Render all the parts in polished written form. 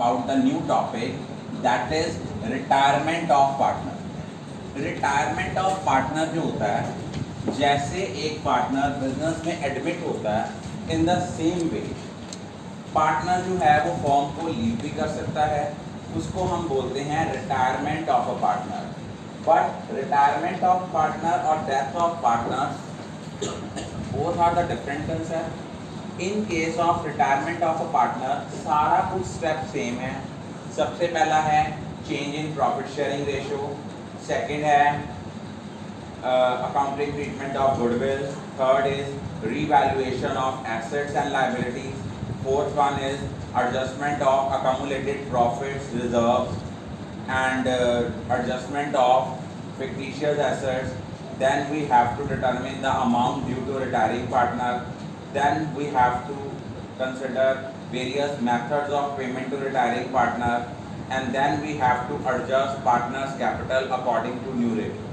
about the new topic, that is retirement of partner. Retirement of partner जो होता है, जैसे एक पार्टनर बिजनेस में एडमिट होता है, in the same way partner जो है वो फॉर्म को लीव भी कर सकता है, उसको हम बोलते हैं retirement of a partner. But retirement of partner और death of partner both are the different concept. In case of retirement of a partner सारा कुछ स्टेप सेम है. सबसे पहला है change in profit sharing ratio, second है accounting treatment of goodwill, third is revaluation of assets and liabilities, fourth one is adjustment of accumulated profits reserves and adjustment of fictitious assets. Then we have to determine the amount due to retiring partner. Then we have to consider various methods of payment to retiring partner, and then we have to adjust partner's capital according to new rate.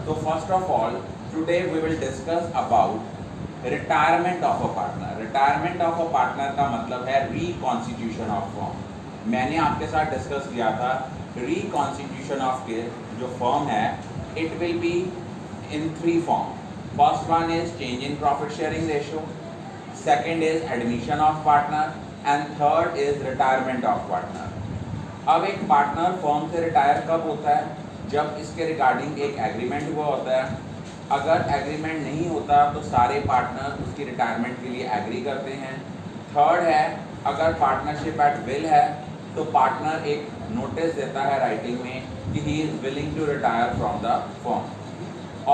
So first of all, today we will discuss about retirement of a partner. Retirement of a partner का मतलब है reconstitution of firm. मैंने आपके साथ discuss किया था reconstitution of के जो फर्म है, it will be in three form. First one is change in profit sharing ratio, second is admission of partner, and third is retirement of partner. अब एक पार्टनर फर्म से retire कब होता है? जब इसके रिगार्डिंग एक एग्रीमेंट हुआ होता है. अगर एग्रीमेंट नहीं होता तो सारे पार्टनर उसकी रिटायरमेंट के लिए एग्री करते हैं. थर्ड है अगर पार्टनरशिप एट विल है तो पार्टनर एक नोटिस देता है राइटिंग में कि he is willing to retire from the firm.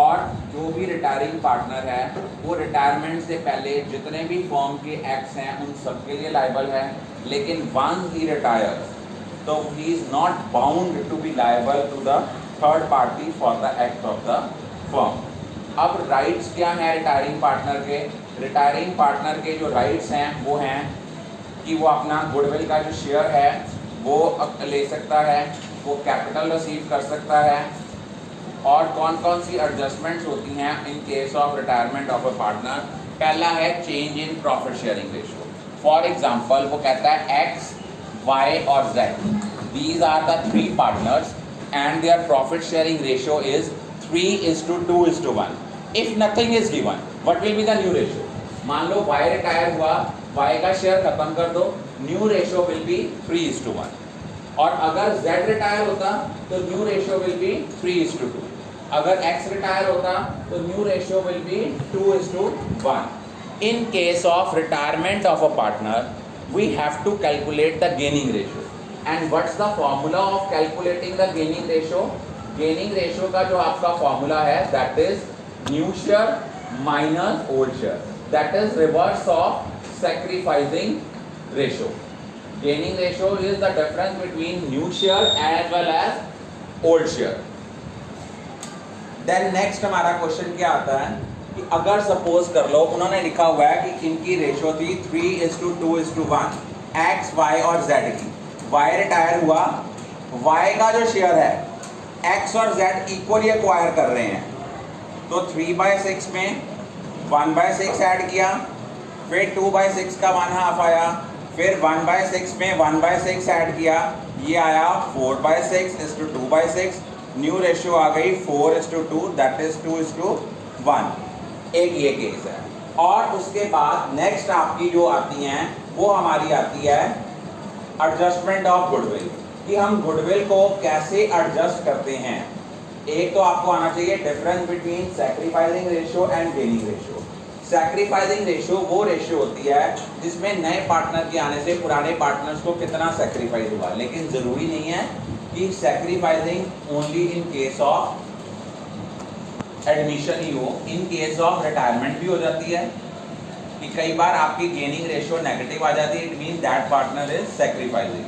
और जो भी रिटायरिंग पार्टनर है वो रिटायरमेंट से पहले जितने भी फर्म के एक्ट्स हैं उन सबके लिए लायबल है. लेकिन वंस ही रिटायर्स तो he is not bound to be liable to the third party for the act of the firm. अब राइट्स क्या हैं रिटायरिंग पार्टनर के? रिटायरिंग पार्टनर के जो राइट्स हैं वो हैं कि वो अपना गुडविल का जो शेयर है वो ले सकता है, वो कैपिटल रिसीव कर सकता है, और कौन कौन सी एडजस्टमेंट्स होती हैं in case of retirement of a partner. पहला है change in profit sharing ratio. For example वो कहता है एक्स, वाई और Z, these are the three partners and their profit sharing ratio is 3:2:1. If nothing is given, what will be the new ratio? मान लो y retire हुआ, y का share खत्म कर दो, न्यू रेशियो विल बी 3:1. और अगर z retire होता तो न्यू रेशियो विल बी 3:2. अगर x रिटायर होता तो new ratio will be 2:1. In case of retirement of a partner, we have to calculate the gaining ratio. And what's the formula of calculating the gaining ratio? Gaining ratio का जो आपका formula है that is new share minus old share, that is reverse of sacrificing ratio. Gaining ratio is the difference between new share as well as old share. Then next हमारा question क्या आता है कि अगर सपोज कर लो उन्होंने लिखा हुआ है कि इनकी रेशियो थी 3:2:1 एक्स, वाई और जेड की. वाई रिटायर हुआ, वाई का जो शेयर है एक्स और जेड इक्वली एक्वायर कर रहे हैं, तो 3/6 में 1/6 ऐड किया, फिर 2/6 का 1/2 आया, फिर 1/6 में 1/6 ऐड किया, ये आया 4/6:2/6. न्यू रेशियो आ गई 4:2, दैट इज 2:1. एक ये केस है. और उसके बाद नेक्स्ट आपकी जो आती हैं वो हमारी आती है एडजस्टमेंट ऑफ गुडविल, कि हम गुडविल को कैसे एडजस्ट करते हैं. एक तो आपको आना चाहिए difference between sacrificing ratio and gaining ratio. Sacrificing ratio वो रेशियो होती है जिसमें नए पार्टनर के आने से पुराने पार्टनर्स को कितना सैक्रिफाइस हुआ. लेकिन ज़रूरी नहीं है कि sacrificing only in case of admission ही हो, इन केस ऑफ रिटायरमेंट भी हो जाती है. कि कई बार आपकी गेनिंग रेशियो नेगेटिव आ जाती है, it mean that partner is sacrificing.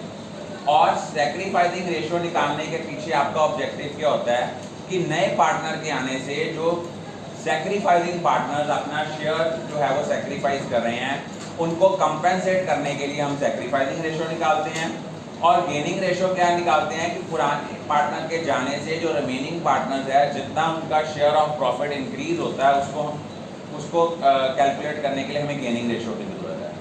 और सैक्रिफाइसिंग रेशियो निकालने के पीछे आपका ऑब्जेक्टिव क्या होता है कि नए पार्टनर के आने से जो सैक्रिफाइसिंग पार्टनर्स अपना शेयर जो है वो सैक्रिफाइस कर रहे हैं उनको कंपेंसेट करने के लिए हम सैक्रिफाइसिंग रेशियो निकालते हैं. और गेनिंग रेशियो क्या निकालते हैं कि पुराने पार्टनर के जाने से जो रिमेनिंग पार्टनर्स है जितना उनका शेयर ऑफ प्रॉफिट इंक्रीज होता है उसको कैलकुलेट करने के लिए हमें गेनिंग रेशियो की ज़रूरत है.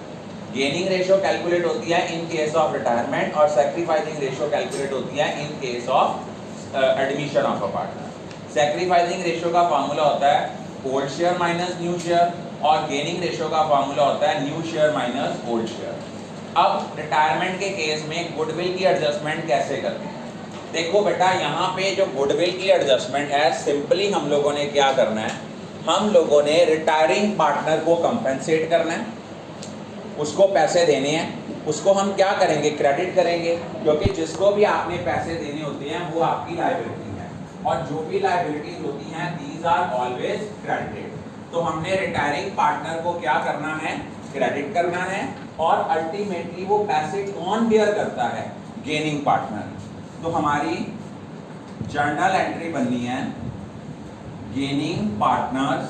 गेनिंग रेशियो कैलकुलेट होती है इन केस ऑफ रिटायरमेंट और सैक्रिफाइसिंग रेशियो कैलकुलेट होती है इन case of admission of a partner. Sacrificing ratio का फार्मूला होता है old share minus new share और गेनिंग रेशियो का फार्मूला होता है new share minus old share. अब रिटायरमेंट के केस में गुडविल की एडजस्टमेंट कैसे करते हैं? देखो बेटा, यहाँ पे जो गुडविल की एडजस्टमेंट है, सिंपली हम लोगों ने क्या करना है, हम लोगों ने रिटायरिंग पार्टनर को कंपेंसेट करना है, उसको पैसे देने हैं, उसको हम क्या करेंगे, क्रेडिट करेंगे, क्योंकि जिसको भी आपने पैसे देने होते हैं वो आपकी लायबिलिटी है और जो भी लायबिलिटीज होती हैं दीज आर ऑलवेज क्रेडिटेड। तो हमने रिटायरिंग पार्टनर को क्या करना है, क्रेडिट करना है और अल्टीमेटली वो पैसे कौन बेयर करता है, गेनिंग पार्टनर। तो हमारी जर्नल एंट्री बननी है गेनिंग पार्टनर्स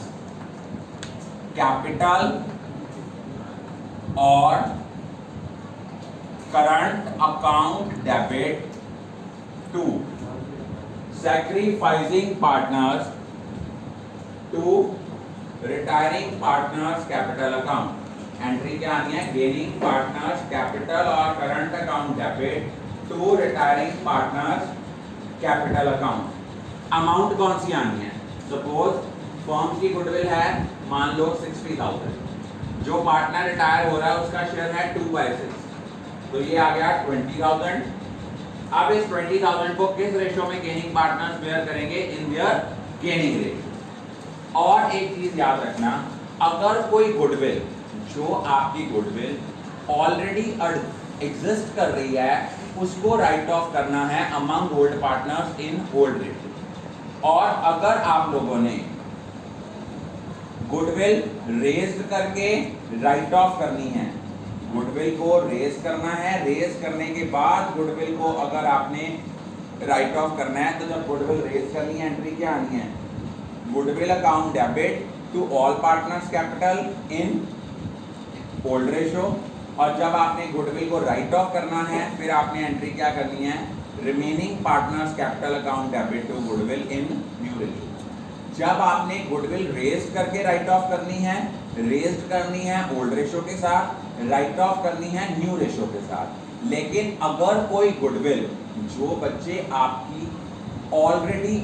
कैपिटल और current account debit to sacrificing partners to retiring partners capital account. Entry क्या आनी है, गेनिंग पार्टनर्स कैपिटल और current account debit to retiring partners capital account. Amount कौन सी आनी है, सपोज फर्म की गुडविल है मान लो 60,000, जो पार्टनर रिटायर हो रहा है उसका शेयर है 2/6, तो ये आ गया 20,000। अब इस 20,000 को किस रेशो में गेनिंग पार्टनर्स बेयर करेंगे, इन देयर गेनिंग रेशो। और एक चीज याद रखना, अगर कोई गुडविल, जो आपकी गुडविल ऑलरेडी एग्जिस्ट कर रही है, उसको राइट ऑफ करना है among old partners in old ratio. और अगर आप लोगों ने गुडविल रेज करके राइट ऑफ करनी है, गुडविल को रेज करना है, रेज करने के बाद गुडविल को अगर आपने राइट ऑफ करना है, तो जब गुडविल रेज करनी है एंट्री क्या आनी है, goodwill account debit to all partners capital in old ratio. और जब आपने गुडविल को राइट ऑफ करना है फिर आपने एंट्री क्या करनी है, remaining partners capital account debit to goodwill in new ratio. जब आपने गुडविल रेज करके राइट ऑफ करनी है, रेज्ड करनी है ओल्ड रेशो के साथ, राइट ऑफ करनी है न्यू रेशो के साथ। लेकिन अगर कोई गुडविल जो बच्चे आपकी ऑलरेडी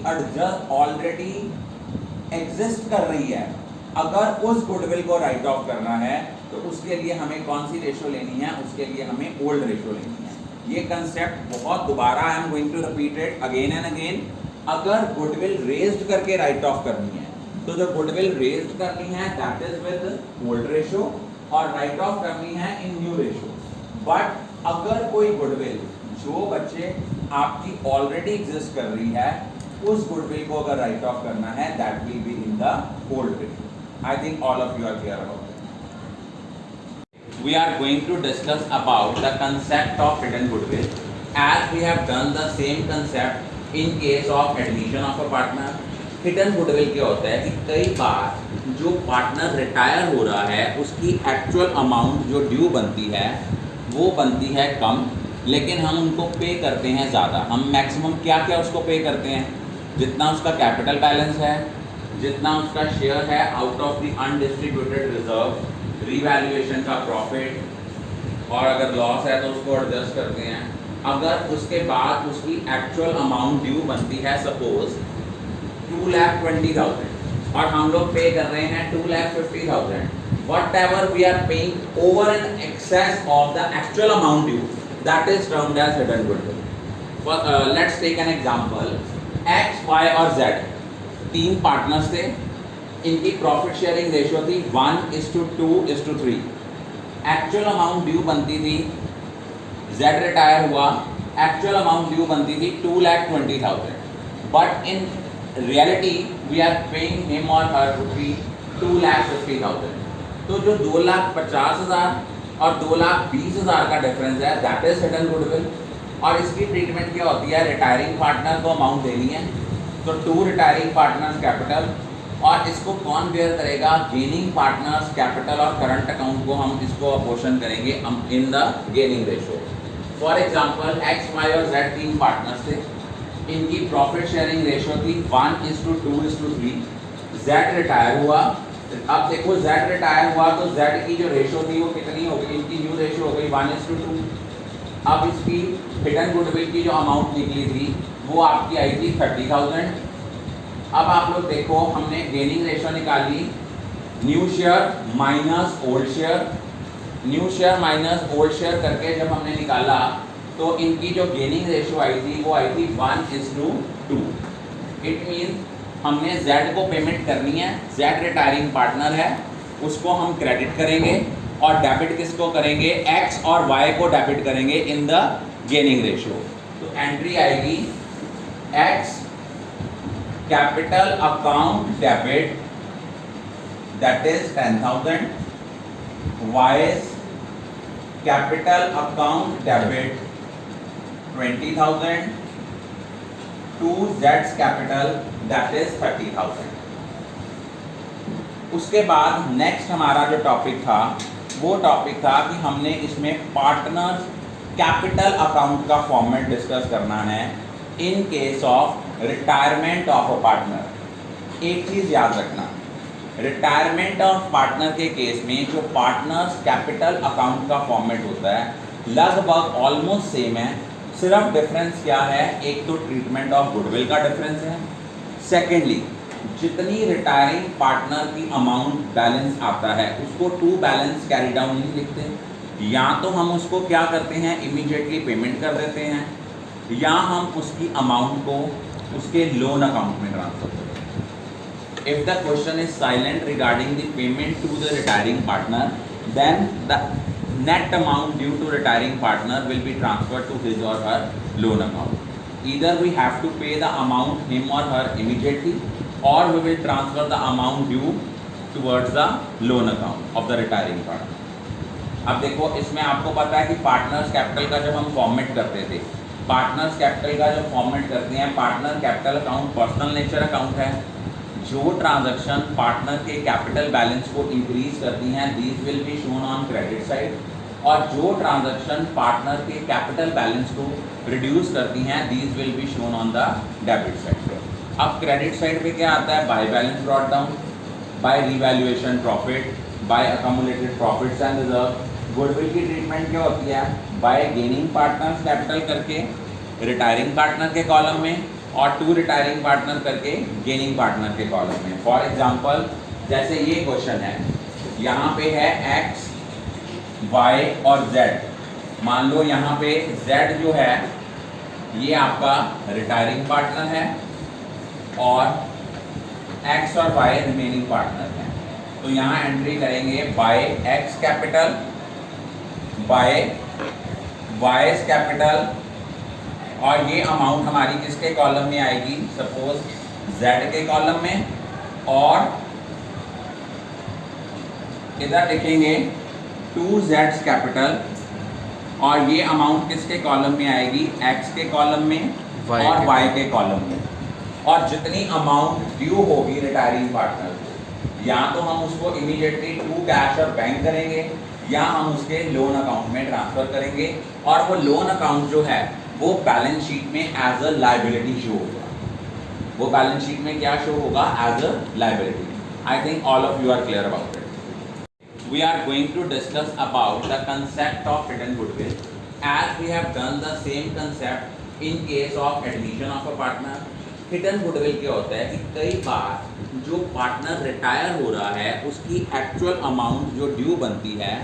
एग्जिस्ट कर रही है, अगर उस गुडविल को राइट ऑफ करना है तो उसके लिए हमें कौन सी रेशो लेनी है, उसके लिए हमें ओल्ड रेशो लेनी है। ये कंसेप्ट बहुत दोबारा I am going to repeat it again and again. अगर गुडविल रेज्ड करके राइट ऑफ करनी है, तो जो गुडविल रेज्ड करनी है that is with old ratio और राइट ऑफ करनी है इन न्यू रेशो। बट अगर कोई गुडविल जो बच्चे आपकी ऑलरेडी एग्जिस्ट कर रही है, उस गुडविल को अगर राइट ऑफ करना है that will be in the old ratio. I think all of you are clear about it. We are going to discuss about the concept of hidden goodwill, as we have done the same concept in case of admission of a partner. Hidden goodwill क्या होता है कि कई बार जो partner retire हो रहा है उसकी एक्चुअल अमाउंट जो ड्यू बनती है वो बनती है कम, लेकिन हम उनको पे करते हैं ज़्यादा। हम मैक्सिमम क्या क्या उसको पे करते हैं, जितना उसका कैपिटल बैलेंस है, जितना उसका शेयर है out of the undistributed reserve, revaluation का प्रॉफिट, और अगर लॉस है तो उसको एडजस्ट करते हैं। अगर उसके बाद उसकी एक्चुअल अमाउंट ड्यू बनती है सपोज 2,20,000 और हम लोग पे कर रहे हैं 2,50,000, whatever we are paying over in excess of the actual amount due, that is termed as hidden goodwill. Let's take an example, X, Y और जेड तीन पार्टनर्स थे, इनकी प्रॉफिट शेयरिंग रेशियो थी 1:2:3। एक्चुअल अमाउंट ड्यू बनती थी, Z retire हुआ, actual amount due बनती थी 2,20,000, but in reality we are paying him or her ₹2,50,000। तो जो 2,50,000 और 2,20,000 का डिफरेंस है दैट इज हिडन गुडविल। और इसकी ट्रीटमेंट क्या होती है, रिटायरिंग पार्टनर को अमाउंट देनी है तो टू रिटायरिंग पार्टनर्स कैपिटल, और इसको कौन बेयर करेगा, गेनिंग पार्टनर्स कैपिटल और करंट अकाउंट को हम इसको अपोर्शन करेंगे in the gaining ratio. For example X, Y और जेड तीन पार्टनर्स थे, इनकी प्रॉफिट शेयरिंग रेशो थी 1:2:3। जेड रिटायर हुआ, अब देखो Z रिटायर हुआ तो Z की जो रेशो थी वो कितनी हो गई, इनकी न्यू रेशो हो गई 1:2। अब इसकी हिडन गुडविल की जो अमाउंट निकली थी वो आपकी आई थी 30,000। अब आप लोग देखो हमने गेनिंग रेशो निकाली, new share minus old share, new share minus old share करके जब हमने निकाला तो इनकी जो गेनिंग रेशो आई थी वो आई थी 1:2। इट मीन हमने Z को पेमेंट करनी है, Z रिटायरिंग पार्टनर है, उसको हम क्रेडिट करेंगे और डेबिट किसको करेंगे, X और Y को डेबिट करेंगे इन द गेनिंग रेशियो। तो एंट्री आएगी X capital account debit that is 10,000, Y capital account debit 20,000 to Z's capital that is 30,000। उसके बाद नेक्स्ट हमारा जो टॉपिक था वो टॉपिक था कि हमने इसमें पार्टनर कैपिटल अकाउंट का फॉर्मेट डिस्कस करना है इन case of retirement of a partner. एक चीज़ याद रखना, रिटायरमेंट ऑफ पार्टनर के केस में जो पार्टनर्स कैपिटल अकाउंट का फॉर्मेट होता है लगभग ऑलमोस्ट सेम है, सिर्फ डिफरेंस क्या है, एक तो ट्रीटमेंट ऑफ गुडविल का डिफरेंस है, सेकेंडली जितनी रिटायरिंग पार्टनर की अमाउंट बैलेंस आता है उसको टू बैलेंस कैरी डाउन नहीं लिखते, या तो हम उसको क्या करते हैं इमीडिएटली पेमेंट कर देते हैं या हम उसकी अमाउंट को उसके लोन अकाउंट में ट्रांसफर करते हैं। If the question is silent regarding the payment to the retiring partner then the net amount due to retiring partner will be transferred to his or her loan account. Either we have to pay the amount him or her immediately or we will transfer the amount due towards the loan account of the retiring partner. अब देखो इसमें आपको पता है कि partners capital का जब हम फॉर्मेट करते थे, पार्टनर्स कैपिटल का जब फॉर्मेट करते हैं, partner capital account personal nature account है, जो ट्रांजैक्शन पार्टनर के कैपिटल बैलेंस को इंक्रीज करती हैं these will be shown on credit side, और जो ट्रांजैक्शन पार्टनर के कैपिटल बैलेंस को रिड्यूस करती हैं these will be shown on the debit side. अब क्रेडिट साइड पे क्या आता है, by balance brought down, by revaluation profit, by accumulated profits and reserve. Goodwill की ट्रीटमेंट क्या होती है, बाय गेनिंग पार्टनर्स कैपिटल करके रिटायरिंग पार्टनर के कॉलम में और टू रिटायरिंग पार्टनर करके गेनिंग पार्टनर के कॉलम में। फॉर एग्जांपल जैसे ये क्वेश्चन है, यहाँ पे है x, y और z, मान लो यहाँ पे z जो है ये आपका रिटायरिंग पार्टनर है और x और y रिमेनिंग पार्टनर है। तो यहाँ एंट्री करेंगे by x capital, by y capital, और ये अमाउंट हमारी किसके कॉलम में आएगी, सपोज Z के कॉलम में, और इधर लिखेंगे 2Z कैपिटल, और ये अमाउंट किसके कॉलम में आएगी, X के कॉलम में और Y के कॉलम में। और जितनी अमाउंट ड्यू होगी रिटायरिंग पार्टनर को, या तो हम उसको इमीडिएटली टू कैश और बैंक करेंगे या हम उसके लोन अकाउंट में ट्रांसफर करेंगे, और वो लोन अकाउंट जो है वो बैलेंस शीट में एज अ लायबिलिटी शो होगा, वो बैलेंस शीट में क्या शो होगा, as a liability. I think all of you are clear about it. We are going to discuss about the concept of hidden goodwill as we have done the same concept in case of admission of a partner. Hidden goodwill क्या होता है कि कई बार जो partner retire हो रहा है उसकी एक्चुअल अमाउंट जो ड्यू बनती है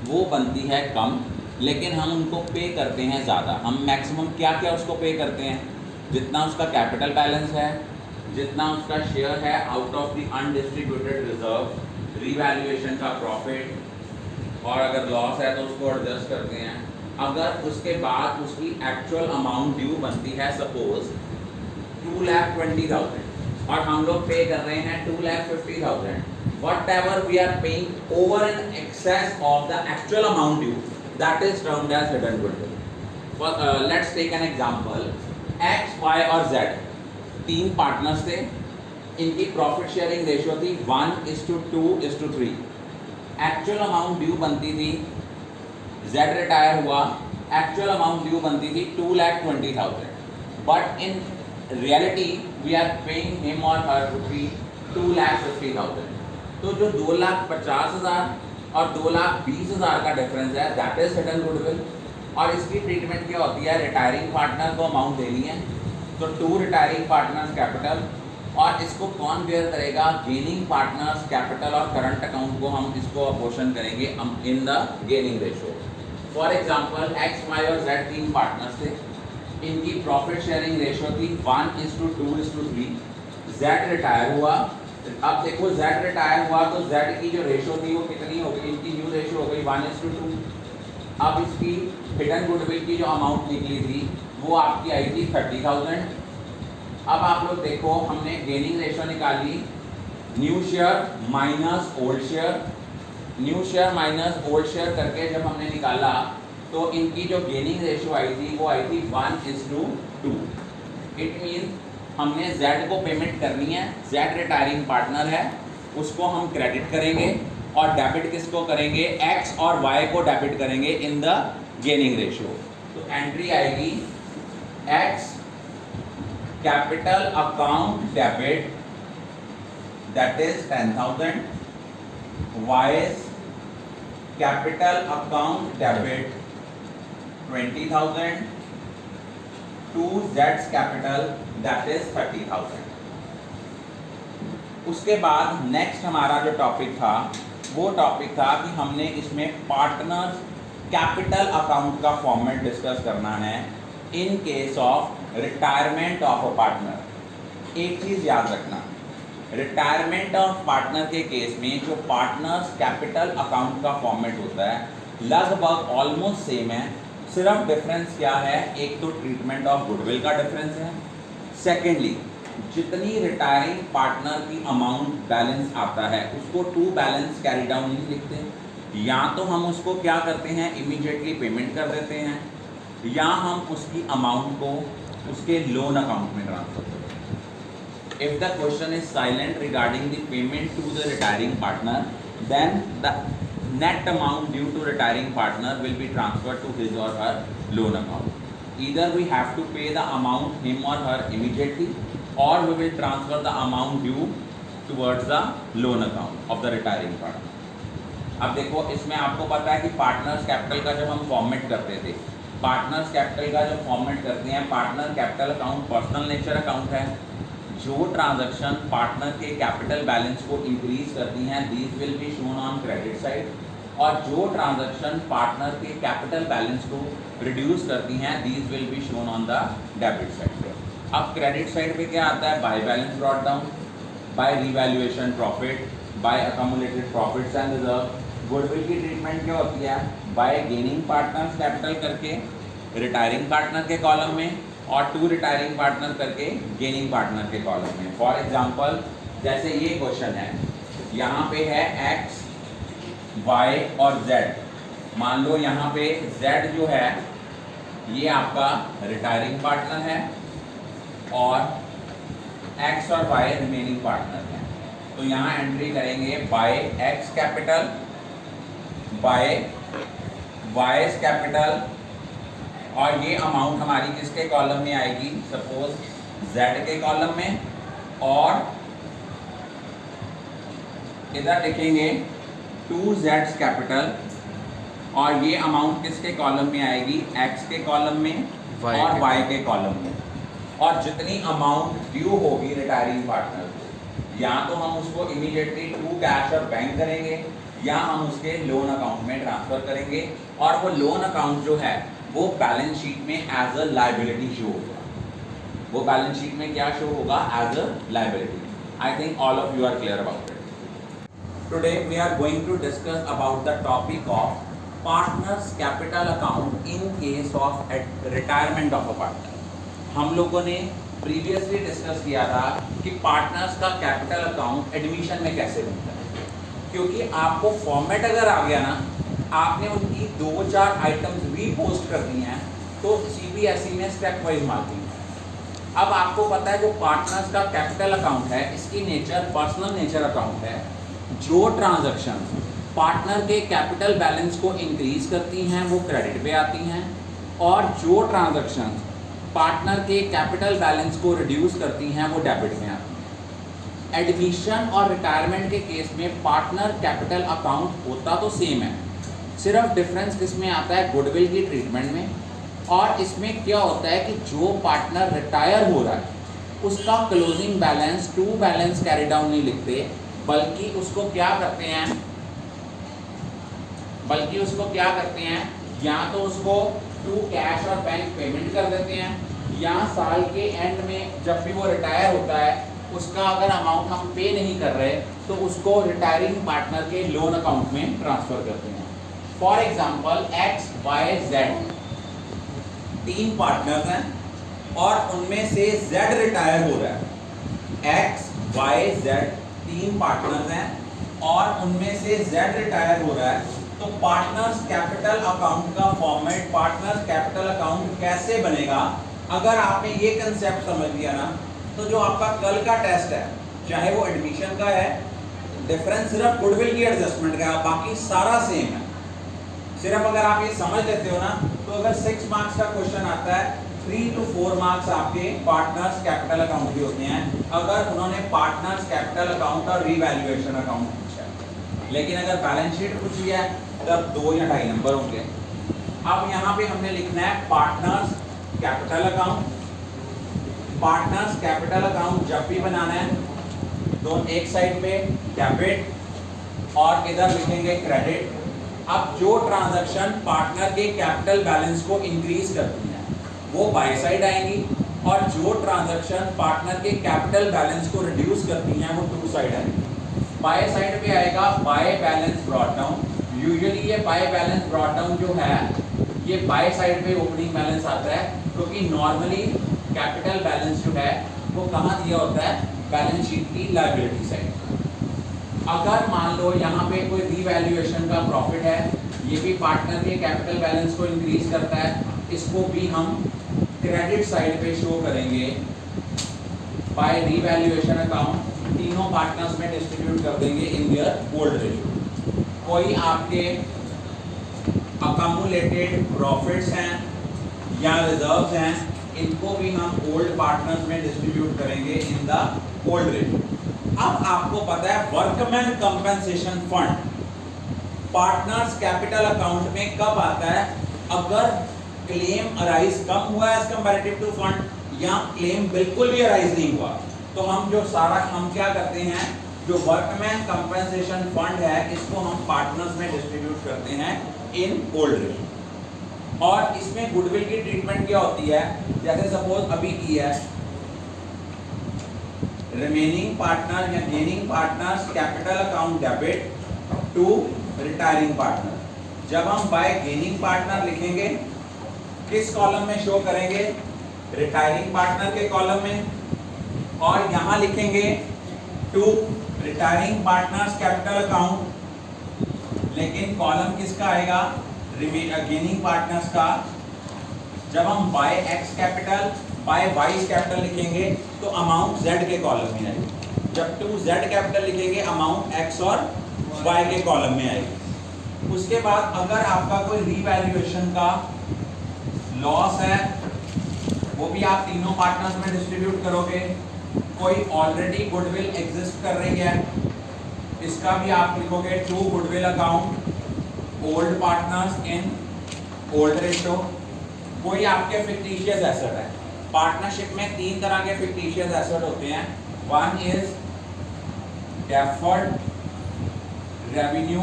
वो बनती है कम, लेकिन हम उनको पे करते हैं ज़्यादा। हम मैक्सिमम क्या क्या उसको पे करते हैं, जितना उसका कैपिटल बैलेंस है, जितना उसका शेयर है out of the undistributed reserve, revaluation का प्रॉफिट, और अगर लॉस है तो उसको एडजस्ट करते हैं। अगर उसके बाद उसकी एक्चुअल अमाउंट ड्यू बनती है सपोज 2,20,000 और हम लोग पे कर रहे हैं 2,50,000, whatever we are paying over and excess of the actual amount due, that is termed as hidden goodwill. Let's take an example. X, Y और Z तीन पार्टनर्स थे, इनकी प्रॉफिट शेयरिंग रेशियो थी 1:2:3। एक्चुअल अमाउंट ड्यू बनती थी, Z retire हुआ, actual amount due बनती थी 2,20,000, but in reality we are paying him or her रुपी 2,50,000। तो जो 2,50,000 और 2,20,000 का डिफरेंस है दैट इज हिडन गुडविल। और इसकी ट्रीटमेंट क्या होती है, रिटायरिंग पार्टनर को अमाउंट देनी है, तो टू रिटायरिंग पार्टनर्स कैपिटल, और इसको कौन बेयर करेगा, गेनिंग पार्टनर्स कैपिटल और करंट अकाउंट को हम इसको अपोर्शन करेंगे in the gaining ratio. For example X, Y और जेड 3 पार्टनर्स थे, इनकी प्रॉफिट शेयरिंग रेशियो थी 1:2:3। जेड रिटायर हुआ, अब देखो जेड रिटायर हुआ तो जेड की जो रेशियो थी वो कितनी हो गई, इनकी न्यू रेशियो हो गई 1:2। अब इसकी हिडन गुडविल की जो अमाउंट निकली थी वो आपकी आई थी 30,000। अब आप लोग देखो हमने गेनिंग रेशियो निकाली, new share minus old share, new share minus old share करके जब हमने निकाला तो इनकी जो गेनिंग रेशियो आई थी वो आई थी 1:2। इट मीन हमने Z को पेमेंट करनी है, Z रिटायरिंग पार्टनर है, उसको हम क्रेडिट करेंगे और डेबिट किसको करेंगे, X और Y को डेबिट करेंगे इन द गेनिंग रेशियो। तो एंट्री आएगी X capital account debit that is 10,000, Y's capital account debit 20,000 to Z's capital that is 30,000। उसके बाद नेक्स्ट हमारा जो टॉपिक था वो टॉपिक था कि हमने इसमें पार्टनर्स कैपिटल अकाउंट का फॉर्मेट डिस्कस करना है इन case of retirement of a partner. एक चीज़ याद रखना, रिटायरमेंट ऑफ पार्टनर के केस में जो पार्टनर्स कैपिटल अकाउंट का फॉर्मेट होता है लगभग ऑलमोस्ट सेम है, सिर्फ डिफरेंस क्या है, एक तो ट्रीटमेंट ऑफ गुडविल का डिफरेंस है, सेकेंडली जितनी रिटायरिंग पार्टनर की अमाउंट बैलेंस आता है उसको टू बैलेंस कैरी डाउन नहीं लिखते, या तो हम उसको क्या करते हैं इमीडिएटली पेमेंट कर देते हैं, या हम उसकी अमाउंट को उसके लोन अकाउंट में ट्रांसफर करते हैं। If the question is silent regarding the payment to the retiring partner, then the net amount due to retiring partner will be transferred to his or her loan account. Either we have to pay the amount him or her immediately, or we will transfer the amount due towards the loan account of the retiring partner. अब देखो इसमें आपको पता है कि partners capital का जब हम फॉर्मेट करते थे, पार्टनर्स कैपिटल का जब फॉर्मेट करते हैं, partner capital account personal nature account है, जो ट्रांजैक्शन पार्टनर के कैपिटल बैलेंस को इंक्रीज करती हैं these will be shown on credit side, और जो ट्रांजैक्शन पार्टनर के कैपिटल बैलेंस को रिड्यूस करती हैं these will be shown on the debit side. अब क्रेडिट साइड पे क्या आता है, by balance brought down, by revaluation profit, by accumulated profits and reserve. Goodwill की ट्रीटमेंट क्या होती है, बाय गेनिंग पार्टनर्स कैपिटल करके रिटायरिंग पार्टनर के कॉलम में, और टू रिटायरिंग पार्टनर करके गेनिंग पार्टनर के कॉलम में। फॉर एग्जांपल जैसे ये क्वेश्चन है, यहाँ पे है x, y और z, मान लो यहाँ पे z जो है ये आपका रिटायरिंग पार्टनर है और x और y रिमेनिंग पार्टनर है। तो यहाँ एंट्री करेंगे by x capital, by y's capital, और ये अमाउंट हमारी किसके कॉलम में आएगी, सपोज Z के कॉलम में, और इधर लिखेंगे 2Z's कैपिटल, और ये अमाउंट किसके कॉलम में आएगी, X के कॉलम में और Y के कॉलम में। और जितनी अमाउंट ड्यू होगी रिटायरिंग पार्टनर को, या तो हम उसको इमीडिएटली टू कैश और बैंक करेंगे, या हम उसके लोन अकाउंट में ट्रांसफर करेंगे, और वो लोन अकाउंट जो है वो बैलेंस शीट में एज अ लायबिलिटी शो होगा, वो बैलेंस शीट में क्या शो होगा, as a liability. I think all of you are clear about it. Today we are going to discuss about the topic of partners capital account in case of retirement of a partner. हम लोगों ने previously discuss किया था कि partners का capital account admission में कैसे बनता है, क्योंकि आपको फॉर्मेट अगर आ गया ना, आपने उनकी 2-4 आइटम्स भी पोस्ट कर दी हैं तो CBSE में स्टेप वाइज मार्किंग है। अब आपको पता है जो पार्टनर्स का कैपिटल अकाउंट है इसकी नेचर पर्सनल नेचर अकाउंट है। जो ट्रांजैक्शन पार्टनर के कैपिटल बैलेंस को इंक्रीज करती हैं वो क्रेडिट पे आती हैं, और जो ट्रांजैक्शन पार्टनर के कैपिटल बैलेंस को रिड्यूस करती हैं वो डेबिट में आती हैं। एडमिशन और रिटायरमेंट के केस में पार्टनर कैपिटल अकाउंट होता तो सेम है, सिर्फ डिफरेंस किसमें आता है, गुडविल की ट्रीटमेंट में। और इसमें क्या होता है कि जो पार्टनर रिटायर हो रहा है उसका closing balance to balance carry down नहीं लिखते, बल्कि उसको क्या करते हैं, या तो उसको टू कैश और बैंक पेमेंट कर देते हैं, या साल के एंड में जब भी वो रिटायर होता है उसका अगर अमाउंट हम पे नहीं कर रहे तो उसको रिटायरिंग पार्टनर के लोन अकाउंट में ट्रांसफर करते हैं। फॉर एग्जाम्पल XYZ 3 पार्टनर्स हैं और उनमें से Z रिटायर हो रहा है। XYZ 3 पार्टनर्स हैं और उनमें से Z रिटायर हो रहा है, तो पार्टनर्स कैपिटल अकाउंट का फॉर्मेट, पार्टनर्स कैपिटल अकाउंट कैसे बनेगा? अगर आपने ये कंसेप्ट समझ लिया ना, तो जो आपका कल का टेस्ट है, चाहे वो एडमिशन का है, डिफरेंस सिर्फ गुडविल की एडजस्टमेंट का है, बाकी सारा सेम है। सिर्फ अगर आप ये समझ लेते हो ना, तो अगर 6 मार्क्स का क्वेश्चन आता है, 3 to 4 मार्क्स आपके पार्टनर्स कैपिटल अकाउंट के होते हैं, अगर उन्होंने पार्टनर्स कैपिटल अकाउंट और रीवैल्यूएशन अकाउंट पूछा है। लेकिन अगर बैलेंस शीट पूछी है तब 2 या 2.5 नंबर होंगे। अब यहाँ पे हमने लिखना है partners capital account. Partners capital account जब भी बनाना है तो एक साइड पे डेबिट और इधर लिखेंगे क्रेडिट। अब जो ट्रांजैक्शन पार्टनर के कैपिटल बैलेंस को इंक्रीज करती है वो बाय साइड आएंगी, और जो ट्रांजैक्शन पार्टनर के कैपिटल बैलेंस को रिड्यूस करती हैं वो टू साइड आएंगी। बाय साइड पे आएगा bye balance brought down. Usually ये बाय बैलेंस ब्रॉट डाउन जो है ये बाय साइड पे ओपनिंग बैलेंस आता है, क्योंकि नॉर्मली कैपिटल बैलेंस जो है वो कहाँ दिया होता है, बैलेंस शीट की लायबिलिटी साइड। अगर मान लो यहाँ पे कोई रीवैल्यूएशन का प्रॉफिट है, ये भी पार्टनर के कैपिटल बैलेंस को इंक्रीज करता है, इसको भी हम क्रेडिट साइड पे शो करेंगे बाय रीवैल्यूएशन अकाउंट। तीनों पार्टनर्स में डिस्ट्रीब्यूट कर देंगे इन देयर ओल्ड रेशियो। कोई आपके अकमुलेटेड प्रॉफिट्स हैं या रिजर्व्स हैं, इनको भी हम ओल्ड पार्टनर्स में डिस्ट्रीब्यूट करेंगे इन द ओल्ड रेशियो। अब आपको पता है workman compensation fund partners capital account में कब आता है? अगर क्लेम अराइज कम हुआ एज कंपैरेटिव टू फंड, या क्लेम बिल्कुल भी अराइज नहीं हुआ, तो हम क्या करते हैं, जो वर्कमैन कंपनसेशन फंड है इसको हम पार्टनर्स में डिस्ट्रीब्यूट करते हैं इन ओल्ड रेशियो। और इसमें गुडविल की ट्रीटमेंट क्या होती है? जैसे सपोज अभी की है रिमेनिंग पार्टनर या gaining partners capital account debit to retiring partner. जब हम बाय गेनिंग पार्टनर लिखेंगे किस कॉलम में शो करेंगे? रिटायरिंग पार्टनर के कॉलम में, और यहां लिखेंगे to retiring partners capital account, लेकिन कॉलम किसका आएगा? गेनिंग पार्टनर्स का। जब हम by X capital by Y capital लिखेंगे तो अमाउंट जेड के कॉलम में आएगी। जब टू जेड कैपिटल लिखेंगे अमाउंट एक्स और वाई के कॉलम में आएगी। उसके बाद अगर आपका कोई रीवैल्यूएशन का लॉस है वो भी आप तीनों पार्टनर्स में डिस्ट्रीब्यूट करोगे। कोई ऑलरेडी गुडविल एग्जिस्ट कर रही है, इसका भी आप लिखोगे to goodwill account old partners in old ratio. कोई आपके फिक्टिशियस एसेट है, पार्टनरशिप में 3 तरह के फिक्टिशियस एसेट होते हैं। One is deferred revenue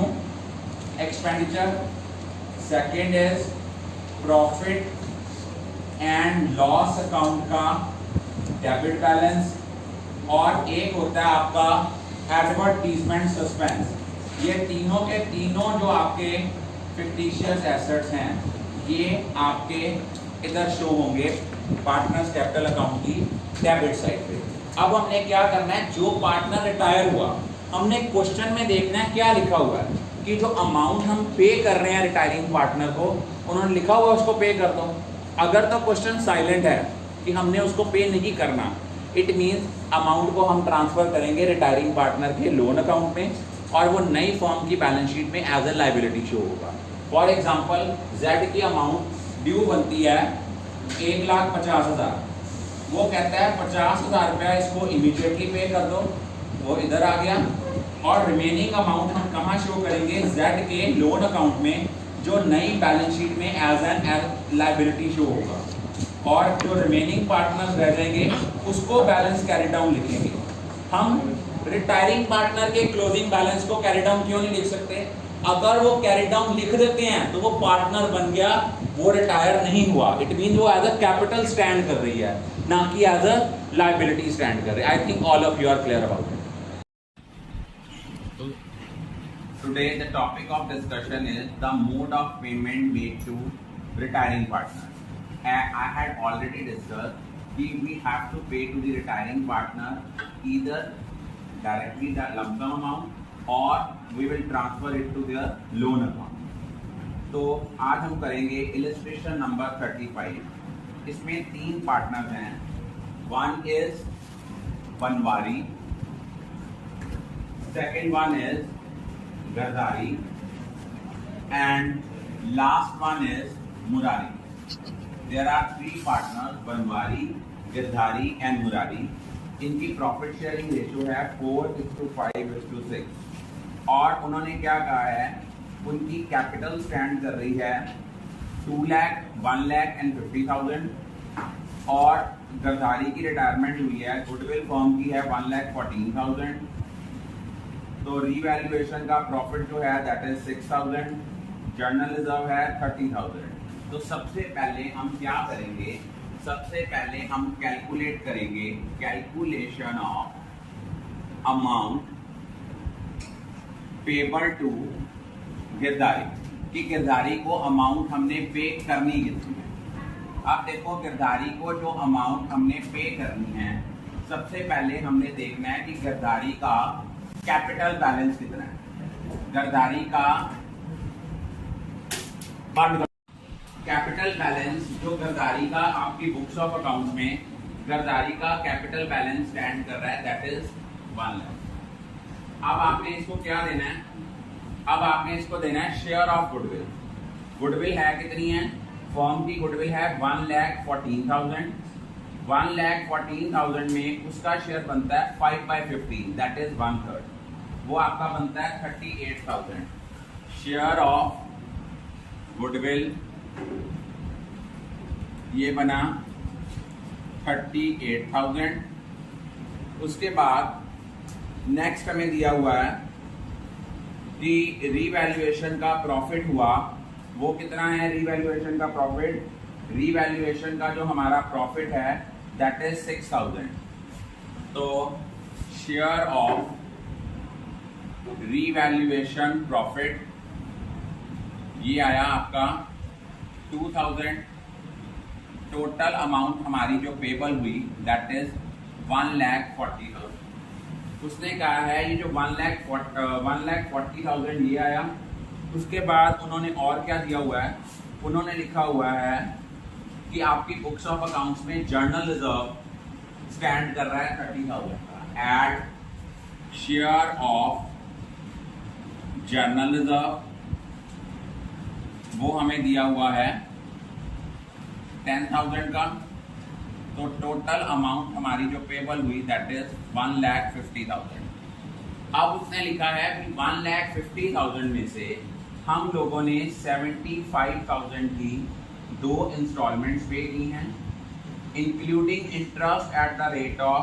expenditure, second is profit and loss account का डेबिट बैलेंस, और एक होता है आपका एडवर्टीजमेंट सस्पेंस। ये तीनों के तीनों जो आपके फिक्टिशियस एसेट्स हैं ये आपके इधर शो होंगे पार्टनर्स कैपिटल अकाउंट की डेबिट साइड पे। अब हमने क्या करना है, जो पार्टनर रिटायर हुआ हमने क्वेश्चन में देखना है क्या लिखा हुआ है कि जो अमाउंट हम पे कर रहे हैं रिटायरिंग पार्टनर को, उन्होंने लिखा हुआ उसको पे कर दो। अगर तो क्वेश्चन साइलेंट है कि हमने उसको पे नहीं करना, इट मीन्स अमाउंट को हम ट्रांसफर करेंगे रिटायरिंग पार्टनर के लोन अकाउंट में, और वो नई फॉर्म की बैलेंस शीट में एज ए लायबिलिटी शो होगा। फॉर एग्जांपल जेड की अमाउंट ड्यू बनती है 1,50,000, वो कहता है 50,000 रुपया इसको इमीडिएटली पे कर दो, वो इधर आ गया, और रिमेनिंग अमाउंट हम कहाँ शो करेंगे, जेड के लोन अकाउंट में, जो नई बैलेंस शीट में एज एन लायबिलिटी शो होगा, और जो रिमेनिंग पार्टनर्स रह जाएंगे उसको बैलेंस कैरी डाउन लिखेंगे। हम रिटायरिंग पार्टनर के क्लोजिंग बैलेंस को कैरी डाउन क्यों नहीं लिख सकते? अगर वो कैरी डाउन लिख देते हैं तो वो पार्टनर बन गया, वो रिटायर नहीं हुआ। इट मीन वो एज अ कैपिटल स्टैंड कर रही है, ना कि एज अ लायबिलिटी स्टैंड कर रही है। I think all of you are clear about it. Today the topic of discussion is the mode of payment made to retiring partner. I had already discussed that we have to pay to the retiring partner either directly the lump sum amount or we will transfer it to their loan account. तो आज हम करेंगे illustration number 35. इसमें 3 partner हैं. One is Banwari, second one is गर्दारी, and last one is Murari. There are 3 partners, Banwari, Girdhari and Murari. इनकी profit sharing ratio है 4:5:6. और उन्होंने क्या कहा है, उनकी कैपिटल स्टैंड कर रही है 2 लाख, 1 लाख and 50,000. और गर्दारी की रिटायरमेंट हुई है, गुडविल फर्म की है 1,14,000. तो रीवैल्यूएशन का प्रॉफिट जो है दैट इज 6,000, जर्नल रिजर्व है 30,000. तो सबसे पहले हम क्या करेंगे, सबसे पहले हम कैलकुलेट करेंगे calculation of amount payable to Girdhari, कि गिरधारी को अमाउंट हमने पे करनी कितनी है. अब देखो गिरधारी को जो अमाउंट हमने पे करनी है, सबसे पहले हमने देखना है कि गिरधारी का कैपिटल बैलेंस कितना है. गर्दारी का कैपिटल बैलेंस, जो गर्दारी का आपकी बुक्स ऑफ अकाउंट्स में गर्दारी का कैपिटल बैलेंस स्टैंड कर रहा है दैट इज 1 लाख. अब आपने इसको क्या देना है, अब आपने इसको देना है शेयर ऑफ गुडविल. गुडविल है कितनी है, फर्म की गुडविल है 1,14,000. 1,14,000 में उसका शेयर बनता है 5/15 दैट इज 1/3. वो आपका बनता है 38,000. शेयर ऑफ गुडविल ये बना 38,000. उसके बाद नेक्स्ट हमें दिया हुआ है कि रीवैल्यूएशन का प्रॉफिट हुआ, वो कितना है रीवैल्यूएशन का प्रॉफिट. रीवैल्यूएशन का जो हमारा प्रॉफिट है दैट इज 6,000. तो शेयर ऑफ रीवैल्यूएशन प्रॉफिट ये आया आपका 2,000. टोटल अमाउंट हमारी जो पेबल हुई दैट इज 1,40,000. उसने कहा है ये जो 1,40,000 ये आया. उसके बाद उन्होंने और क्या दिया हुआ है, उन्होंने लिखा हुआ है कि आपकी बुक्स ऑफ अकाउंट्स में जर्नल रिजर्व स्टैंड कर रहा है 30,000 का. Add share of general reserve वो हमें दिया हुआ है 10,000 का. तो टोटल अमाउंट हमारी जो पेबल हुई दैट इज 1,50,000. अब उसने लिखा है कि 1,50,000 में से हम लोगों ने 75,000 की 2 इंस्टॉलमेंट्स पे की हैं, including interest at the rate of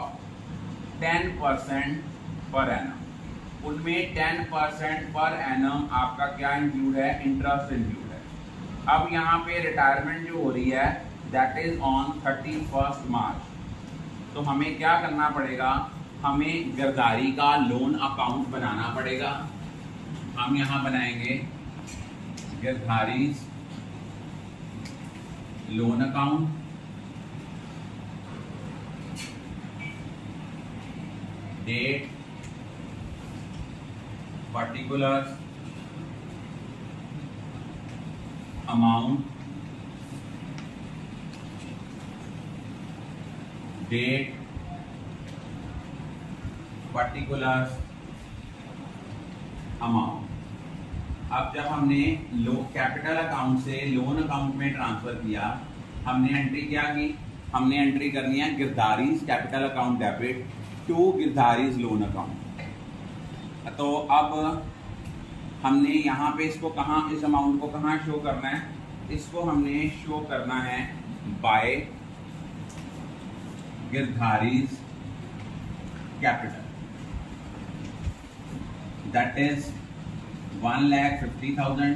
10% per annum. उनमें 10% पर एनम आपका क्या इंक्लूड है, इंटरेस्ट इंक्लूड है. अब यहाँ पे रिटायरमेंट जो हो रही है दैट इज ऑन 31 मार्च. तो हमें क्या करना पड़ेगा, हमें गिरधारी का लोन अकाउंट बनाना पड़ेगा. हम यहाँ बनाएंगे Girdhari loan account. Date, particulars, amount, date, particulars, amount. अब जब हमने कैपिटल अकाउंट से लोन अकाउंट में ट्रांसफर किया, हमने एंट्री क्या की, हमने एंट्री करनी है Girdhari's capital account debit to Girdhari's loan account. तो अब हमने यहाँ पे इसको कहाँ, इस अमाउंट को कहाँ शो करना है, इसको हमने शो करना है बाय गिरधारीज कैपिटल, दैट इज 1,50,000।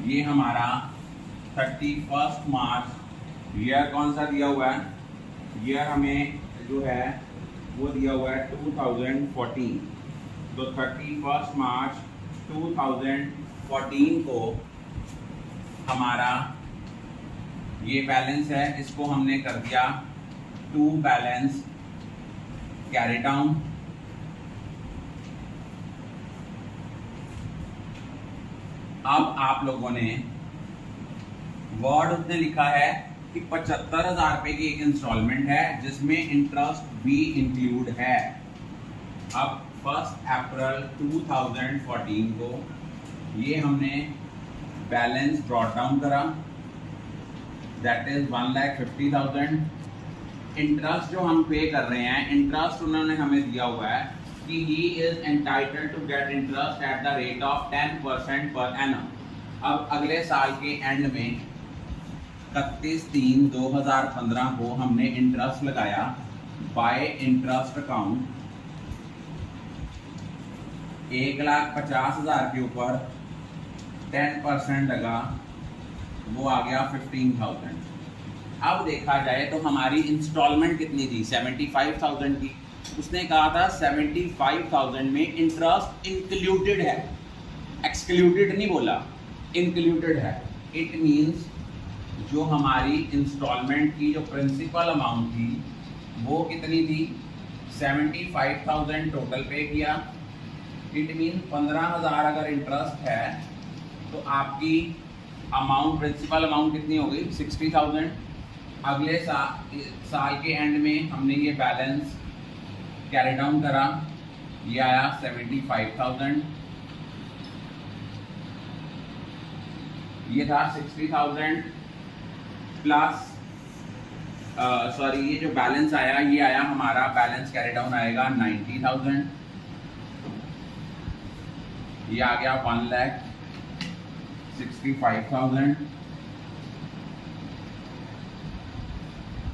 ये हमारा 31 मार्च ईयर कौन सा दिया हुआ है, ईयर हमें जो है वो दिया हुआ है 2014। तो 31 मार्च 2014 को हमारा ये बैलेंस है, इसको हमने कर दिया टू बैलेंस कैरी डाउन। अब आप लोगों ने वर्ड उसने लिखा है कि 75,000 रुपए की एक इंस्टॉलमेंट है जिसमें इंटरेस्ट भी इंक्लूड है। अब 1 अप्रैल 2014 को ये हमने बैलेंस ब्रॉट डाउन करा, दैट इज 1,50,000। इंटरेस्ट जो हम पे कर रहे हैं, इंटरेस्ट उन्होंने हमें दिया हुआ है कि he is entitled to get interest at the rate of 10% per annum. अब अगले साल के एंड में 31/3/2015 को हमने इंटरेस्ट लगाया बाय इंटरेस्ट अकाउंट 1,50,000 के ऊपर 10% लगा, वो आ गया 15,000। अब देखा जाए तो हमारी इंस्टॉलमेंट कितनी थी, 75,000 की। उसने कहा था 75,000 में इंटरेस्ट इंक्लूडेड है, एक्सक्लूडेड नहीं बोला, इंक्लूडेड है। इट मींस जो हमारी इंस्टॉलमेंट की जो प्रिंसिपल अमाउंट थी वो कितनी थी, 75,000 टोटल पे किया। इट मीन 15,000 अगर इंटरेस्ट है तो आपकी अमाउंट, प्रिंसिपल अमाउंट कितनी हो गई, 60,000। अगले साल के एंड में हमने ये बैलेंस कैरी डाउन करा, ये आया 75,000। ये था 60,000 प्लस सॉरी, ये जो बैलेंस आया, ये आया हमारा बैलेंस कैरी डाउन आएगा 90,000। ये आ गया 1,65,000।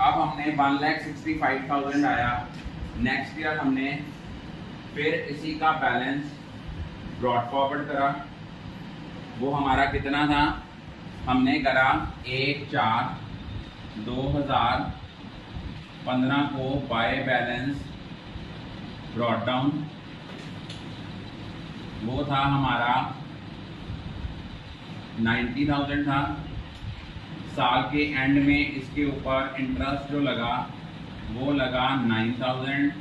अब हमने 1,65,000 आया, नेक्स्ट ईयर हमने फिर इसी का बैलेंस ब्रॉट फॉरवर्ड करा। वो हमारा कितना था, हमने करा 1/4/2015 को बाय बैलेंस ब्रॉट डाउन, वो था हमारा 90,000 था। साल के एंड में इसके ऊपर इंटरेस्ट जो लगा वो लगा 9,000।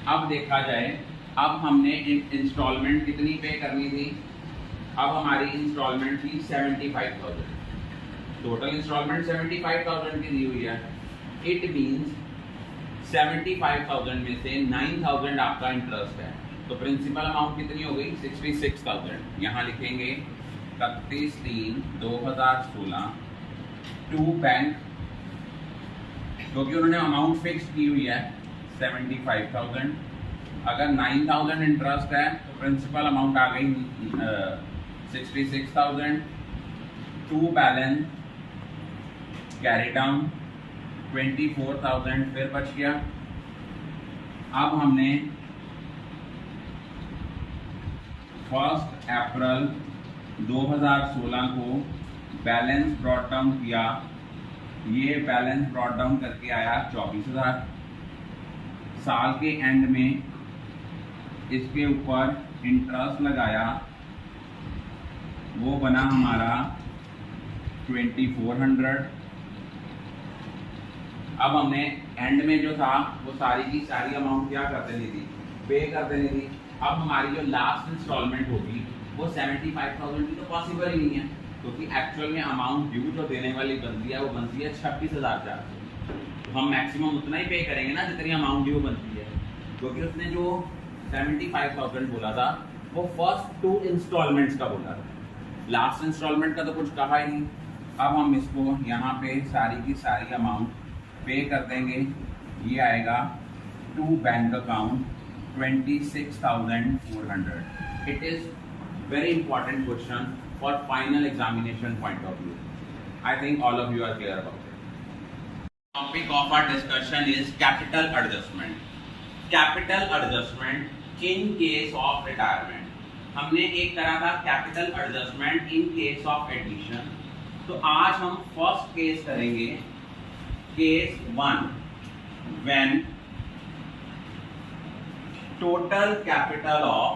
अब देखा जाए, अब हमने इंस्टॉलमेंट कितनी पे करनी थी, अब हमारी इंस्टॉलमेंट थी 75,000। टोटल इंस्टॉलमेंट 75,000 की दी हुई है। इट मींस 75,000 में से 9,000 आपका इंटरेस्ट है, तो प्रिंसिपल अमाउंट कितनी हो गई, 66,000। यहाँ लिखेंगे 31/3/2016 टू बैंक, क्योंकि उन्होंने अमाउंट फिक्स की हुई है 75,000। अगर 9,000 इंटरेस्ट है तो प्रिंसिपल अमाउंट आ गई 66,000 टू बैलेंस कैरी डाउन 24,000 फिर बच गया। अब हमने 1 अप्रैल 2016 को बैलेंस ब्रॉट डाउन किया, ये बैलेंस ब्रॉट डाउन करके आया 24,000। साल के एंड में इसके ऊपर इंटरेस्ट लगाया, वो बना हमारा 2,400। अब हमने एंड में जो था वो सारी की सारी अमाउंट क्या कर देनी थी, पे कर देनी थी। अब हमारी जो लास्ट इंस्टॉलमेंट होगी वो 75,000 की तो पॉसिबल ही नहीं है, क्योंकि एक्चुअल में अमाउंट ड्यू जो देने वाली बनती है वो बनती है 26,400। तो हम मैक्सिमम उतना ही पे करेंगे ना जितनी अमाउंट ड्यू बनती है, क्योंकि उसने जो 75,000 बोला था वो फर्स्ट 2 इंस्टॉलमेंट्स का बोला था, लास्ट इंस्टॉलमेंट का तो कुछ कहा ही नहीं। अब हम इसको यहाँ पे सारी की सारी अमाउंट पे कर देंगे, ये आएगा to bank account 26,400. It is very important question for final examination point of view. I think all of you are clear about it. Topic of our discussion is capital adjustment. Capital adjustment in case of retirement. हमने एक करा था capital adjustment in case of admission. तो आज हम first case करेंगे, case 1, when total capital of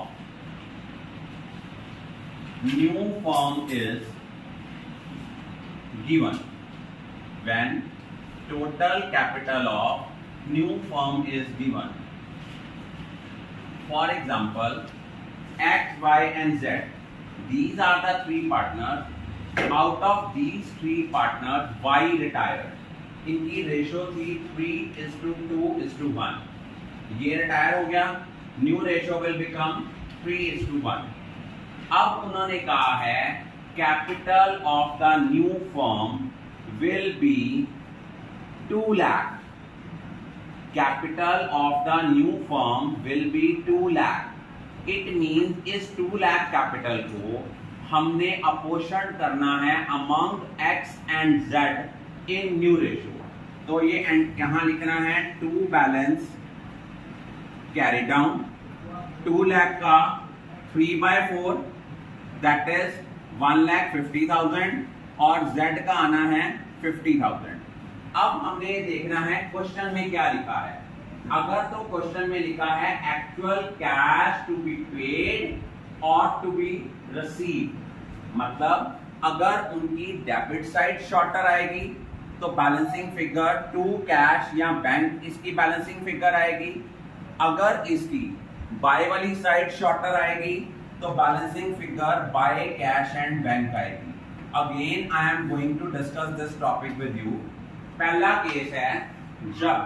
new firm is given. When total capital of new firm is given. For example, X, Y and Z. These are the three partners. Out of these three partners, Y retired. इनकी ratio थी 3:2:1. ये retire हो गया. New ratio will become 3:1. अब उन्होंने कहा है capital of the new firm will be 2 lakh. Capital of the new firm will be 2 lakh. It means इस 2 lakh capital को हमने अपोषण करना है among X and Z in new ratio. तो ये यहाँ लिखना है to balance carry down 2 lakh का 3/4 that is 1,50,000 और Z का आना है 50,000. अब हमने देखना है क्वेश्चन में क्या लिखा है. अगर तो क्वेश्चन में लिखा है actual cash to be paid और टू बी रिसीव, मतलब अगर उनकी डेबिट साइड शॉर्टर आएगी तो बैलेंसिंग फिगर टू कैश या बैंक इसकी बैलेंसिंग फिगर आएगी. अगर इसकी बाय वाली साइड शॉर्टर आएगी तो balancing figure by cash and bank आएगी. Again I am going to discuss this topic with you. पहला केस है जब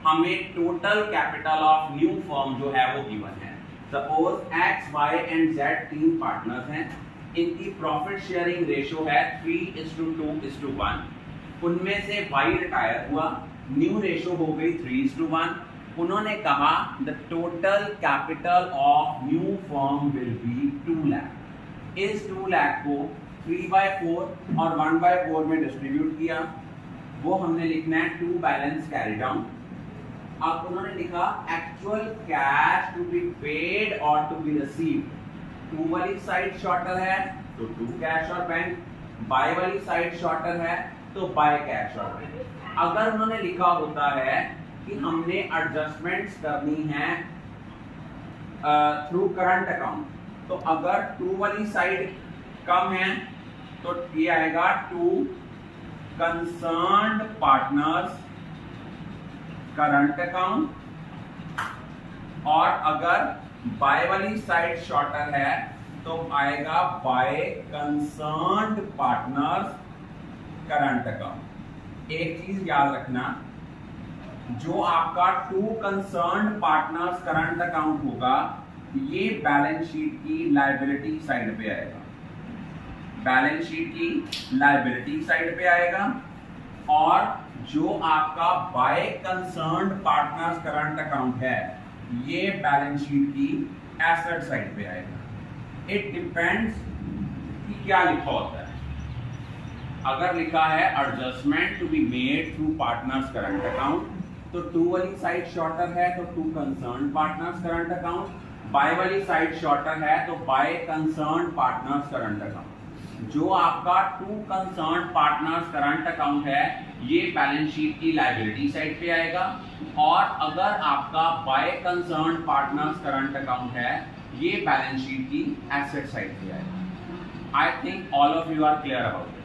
हमें total capital of new firm जो है वो गिवन है. Suppose X, Y and Z तीन पार्टनर्स हैं. इनकी प्रॉफिट शेयरिंग रेशो है 3:2:1. उनमें से Y रिटायर हुआ, न्यू रेशो हो गई 3:1. उन्होंने कहा the total capital of new firm will be 2 lakh. इस 2 lakh को 3/4 और 1/4 में डिस्ट्रीब्यूट किया. वो हमने लिखना है टू बैलेंस कैरी डाउन. अब उन्होंने लिखा actual cash to be paid और टू बी रिसीव. टू वाली साइड शॉर्टर है तो टू कैश और बैंक, बाय वाली साइड शॉर्टर है तो बाय कैश और बैंक. अगर उन्होंने लिखा होता है कि हमने एडजस्टमेंट्स करनी है थ्रू करंट अकाउंट, तो अगर टू वाली साइड कम है तो ये आएगा to concerned partners current account, और अगर बाय वाली साइड शॉर्टर है तो आएगा bye concerned partners current account. एक चीज याद रखना, जो आपका to concerned partners current account होगा ये बैलेंस शीट की लायबिलिटी साइड पे आएगा. बैलेंस शीट की लायबिलिटी साइड पे आएगा. और जो आपका by concerned partners current account है ये बैलेंस शीट की एसेट साइड पे आएगा. इट डिपेंड्स कि क्या लिखा होता है. अगर लिखा है adjustment to be made through partners current account तो टू वाली साइड शॉर्टर है तो to concerned partners current account, by वाली साइड शॉर्टर है तो by concerned partners current account. जो आपका to concerned partners current account है ये बैलेंस शीट की लायबिलिटी साइड पे आएगा. और अगर आपका by concerned partners current account है ये बैलेंस शीट की एसेट साइड पे आएगा. I think all of you are clear about it.